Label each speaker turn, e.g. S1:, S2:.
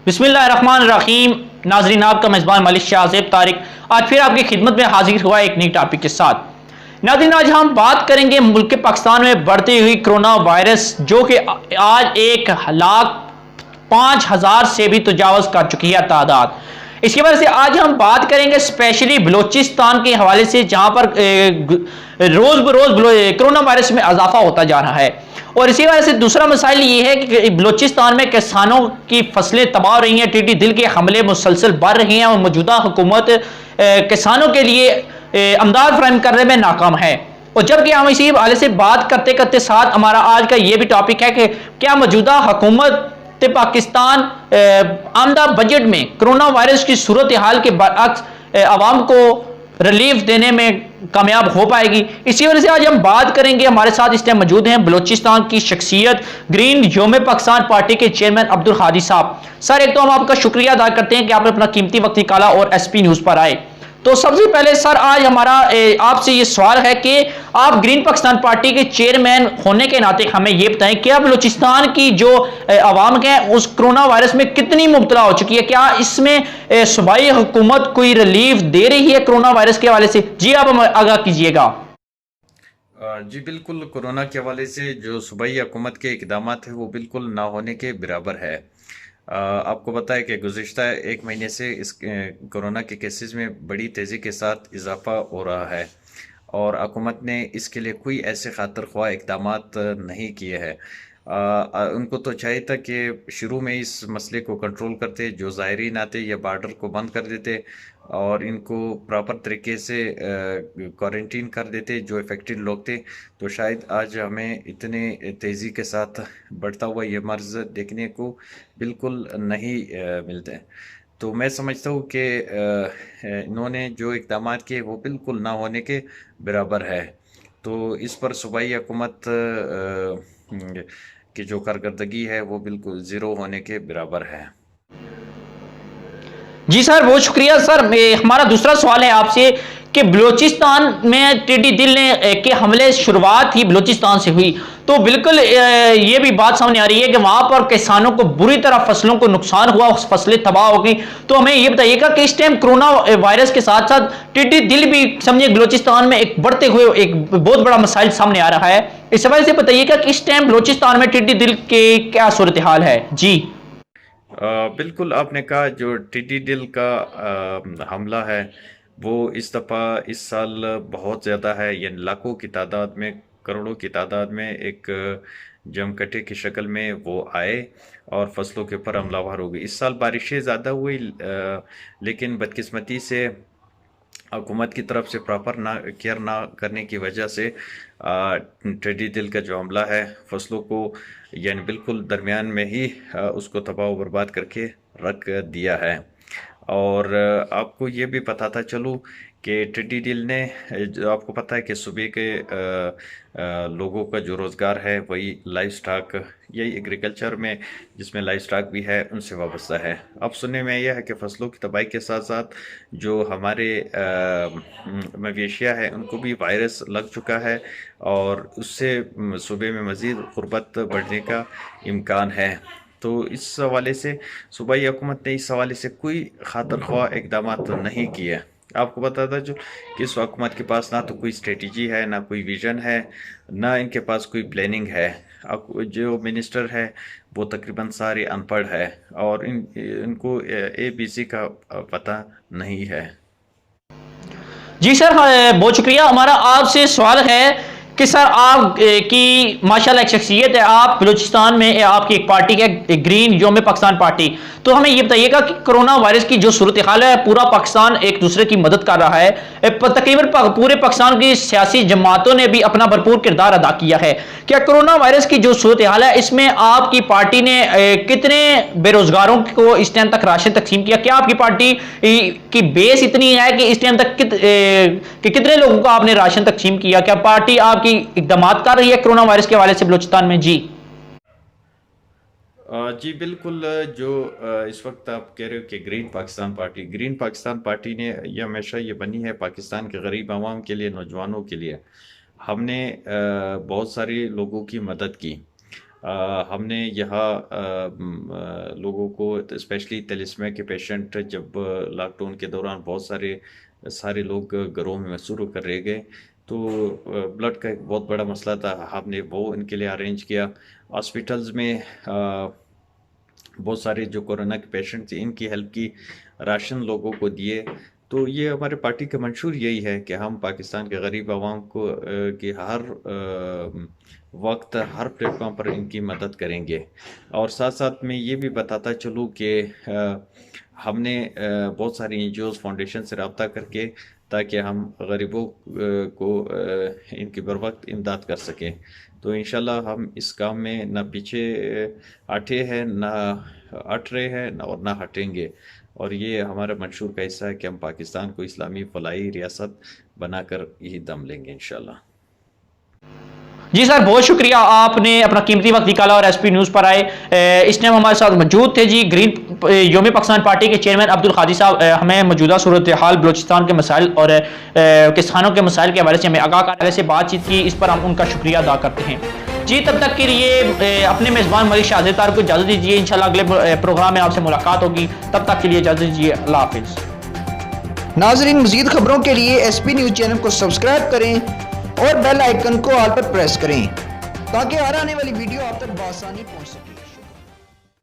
S1: बिस्मिल्लाहिर्रहमानिर्रहीम। नाजरीन, आपका मेज़बान मलिक शाहज़ेब तारिक आज फिर आपकी खिदमत में हाजिर हुआ एक नई टॉपिक के साथ। नाज़रीन, आज हम बात करेंगे मुल्क पाकिस्तान में बढ़ती हुई कोरोना वायरस, जो कि आज 1,05,000 से भी तजावज़ कर चुकी है तादाद। इसकी वजह से आज हम बात करेंगे स्पेशली बलोचिस्तान के हवाले से, जहाँ पर रोज़ बरोज़ कोरोना वायरस में इजाफा होता जा रहा है। और इसी वजह से दूसरा मसाइल ये है कि बलोचिस्तान में किसानों की फसलें तबाह हो रही हैं, टिड्डी दिल के हमले मुसलसल बढ़ रहे हैं और मौजूदा हुकूमत किसानों के लिए अमदाद फराहम करने में नाकाम है। और जबकि हम इसी हवाले से बात करते करते साथ हमारा आज का ये भी टॉपिक है कि क्या मौजूदा हुकूमत पाकिस्तान आमदा बजट में कोरोना वायरस की सूरत हाल के बरअक्स आवाम को रिलीफ देने में कामयाब हो पाएगी। इसी वजह से आज हम बात करेंगे। हमारे साथ इस टाइम मौजूद हैं बलोचिस्तान की शख्सियत, ग्रीन यौम पाकिस्तान पार्टी के चेयरमैन अब्दुल हादी साहब। सर, एक तो हम आपका शुक्रिया अदा करते हैं कि आपने अपना कीमती वक्त निकाला और एसपी न्यूज़ पर आए। तो सबसे पहले सर, आज हमारा आपसे ये सवाल है कि आप ग्रीन पाकिस्तान पार्टी के चेयरमैन होने के नाते हमें ये बताएं, क्या बलूचिस्तान की जो आवाम है उस कोरोना वायरस में कितनी मुब्तला हो चुकी है? क्या इसमें सूबाई हुकूमत कोई रिलीफ दे रही है कोरोना वायरस के हवाले से? जी, आप हमें आगाह कीजिएगा।
S2: जी बिल्कुल, कोरोना के हवाले से जो सूबाई हुकूमत के इकदाम है वो बिल्कुल ना होने के बराबर है। आपको पता है कि गुज़िश्ता एक महीने से इस कोरोना के केसेस में बड़ी तेज़ी के साथ इजाफा हो रहा है और हुकूमत ने इसके लिए कोई ऐसे खातिर ख्वाह इकदाम नहीं किए हैं। उनको तो चाहिए था कि शुरू में इस मसले को कंट्रोल करते, जो ज़ायरीन आते या बार्डर को बंद कर देते और इनको प्रॉपर तरीके से क्वारंटीन कर देते जो इफ़ेक्टेड लोग थे, तो शायद आज हमें इतने तेज़ी के साथ बढ़ता हुआ ये मर्ज़ देखने को बिल्कुल नहीं मिलते। तो मैं समझता हूँ कि इन्होंने जो इक़दाम किए वो बिल्कुल ना होने के बराबर है। तो इस पर सूबाई हुकूमत की जो कारकर्दगी है वो बिल्कुल ज़ीरो होने के बराबर है।
S1: जी सर, बहुत शुक्रिया सर। हमारा दूसरा सवाल है आपसे कि बलूचिस्तान में टिड्डी दिल ने के हमले शुरुआत ही बलूचिस्तान से हुई, तो बिल्कुल ये भी बात सामने आ रही है कि वहां पर किसानों को बुरी तरह फसलों को नुकसान हुआ, फसलें तबाह हो गई। तो हमें ये बताइएगा कि इस टाइम कोरोना वायरस के साथ साथ टिड्डी दिल भी समझिए बलूचिस्तान में एक बढ़ते हुए एक बहुत बड़ा मसाइल सामने आ रहा है। इस वजह से बताइएगा कि इस टाइम बलूचिस्तान में टिड्डी दिल के क्या सूरत हाल है? जी
S2: बिल्कुल, आपने कहा जो टिड्डी दिल का हमला है वो इस दफ़ा इस साल बहुत ज़्यादा है, यानी लाखों की तादाद में, करोड़ों की तादाद में एक जमकटे की शक्ल में वो आए और फसलों के ऊपर हमलावर हो गई। इस साल बारिशें ज़्यादा हुई, लेकिन बदकिस्मती से हुकूमत की तरफ से प्रॉपर ना केयर ना करने की वजह से टिड्डी दिल का जो हमला है फसलों को यानी बिल्कुल दरमियान में ही उसको तबाह बर्बाद करके रख दिया है। और आपको ये भी पता था चलो कि टिड्डी दिल ने, जो आपको पता है कि सूबे के लोगों का जो रोज़गार है वही लाइव स्टॉक, यही एग्रीकल्चर में जिसमें लाइव स्टॉक भी है उनसे वाबस्ता है। अब सुनने में यह है कि फसलों की तबाही के साथ साथ जो हमारे मवेशियाँ हैं उनको भी वायरस लग चुका है और उससे सूबे में मज़ीद गुर्बत बढ़ने का इम्कान है। तो इस हवाले से सूबाई हुकूमत ने इस हवाले से कोई खातिर ख्वाह इकदाम नहीं किए। आपको पता था जो कि इस हुकूमत के पास ना तो कोई स्ट्रेटजी है, ना कोई विजन है, ना इनके पास कोई प्लानिंग है। अब जो मिनिस्टर है वो तकरीबन सारे अनपढ़ है और इनको ABC का पता नहीं है।
S1: जी सर, बहुत शुक्रिया। हमारा आपसे सवाल है कि सर आप की माशाल्लाह एक शख्सियत है, आप बलूचिस्तान में आपकी एक पार्टी है ग्रीन यौम पाकिस्तान पार्टी, तो हमें ये बताइएगा कि कोरोना वायरस की जो सूरत हाल है, पूरा पाकिस्तान एक दूसरे की मदद कर रहा है, तकरीबन पूरे पाकिस्तान की सियासी जमातों ने भी अपना भरपूर किरदार अदा किया है। क्या कोरोना वायरस की जो सूरत हाल है इसमें आपकी पार्टी ने कितने बेरोजगारों को इस टाइम तक राशन तकसीम किया? क्या आपकी पार्टी की बेस इतनी है कि इस टाइम तक कितने लोगों को आपने राशन तकसीम किया? क्या पार्टी आपकी इक़दामात कर रही है कोरोना वायरस के हवाले से बलूचिस्तान में? जी
S2: जी बिल्कुल, जो इस वक्त आप कह रहे हो कि ग्रीन पाकिस्तान पार्टी ने ये हमेशा ये बनी है पाकिस्तान के गरीब आवाम के लिए, नौजवानों के लिए। हमने बहुत सारे लोगों की मदद की। ہم نے یہاں لوگوں کو اسپیشلی تیلیسمیا کے پیشنٹ جب لاک ڈاؤن کے دوران بہت سارے لوگ گھروں میں مصروف کر رہ گئے تو بلڈ کا ایک بہت بڑا مسئلہ تھا، ہم نے وہ ان کے لیے ارینج کیا۔ ہاسپٹلز میں بہت سارے جو کورونا کے پیشنٹ تھے ان کی ہیلپ کی، راشن لوگوں کو دیے۔ تو یہ ہمارے پارٹی کا منشور یہی ہے کہ ہم پاکستان کے غریب عوام کو کی ہر وقت ہر پلیٹ فارم پر ان کی مدد کریں گے، اور ساتھ ساتھ میں یہ بھی بتاتا چلوں کہ ہم نے بہت ساری NGOs فاؤنڈیشن سے رابطہ کر کے تاکہ ہم غریبوں کو ان کی بر وقت امداد کر سکیں۔ تو انشاءاللہ ہم اس کام میں نہ پیچھے ہٹے ہیں، نہ ہٹ رہے ہیں، اور نہ ہٹیں گے، اور یہ ہمارا منشور کا حصہ ہے کہ ہم پاکستان کو اسلامی فلاحی ریاست بنا کر یہی دم لیں گے انشاءاللہ۔
S1: جی سر، بہت شکریہ، آپ نے اپنا قیمتی وقت نکالا اور SP نیوز پر آئے۔ اس ٹائم ہمارے ساتھ موجود تھے جی گرین یوم پاکستان پارٹی کے چیئرمین عبدالقادری صاحب۔ ہمیں موجودہ صورتحال بلوچستان کے مسائل اور کسانوں کے مسائل کے حوالے سے ہمیں آگاہ کرنے سے بات چیت کی، اس پر ہم ان کا شکریہ ادا کرتے ہیں جی۔ تب تک کے لیے اپنے میزبان ملک شاہ زیدار کو اجازت دیجیے، انشاءاللہ اگلے پروگرام میں آپ سے ملاقات ہوگی، تب تک کے لیے اجازت دیجیے، اللہ حافظ۔
S3: ناظرین، مزید خبروں کے لیے SP نیوز چینل کو سبسکرائب کریں اور بیل آئیکن کو آل پر پریس کریں تاکہ ہر آنے والی ویڈیو آپ تک بآسانی پہنچ سکے۔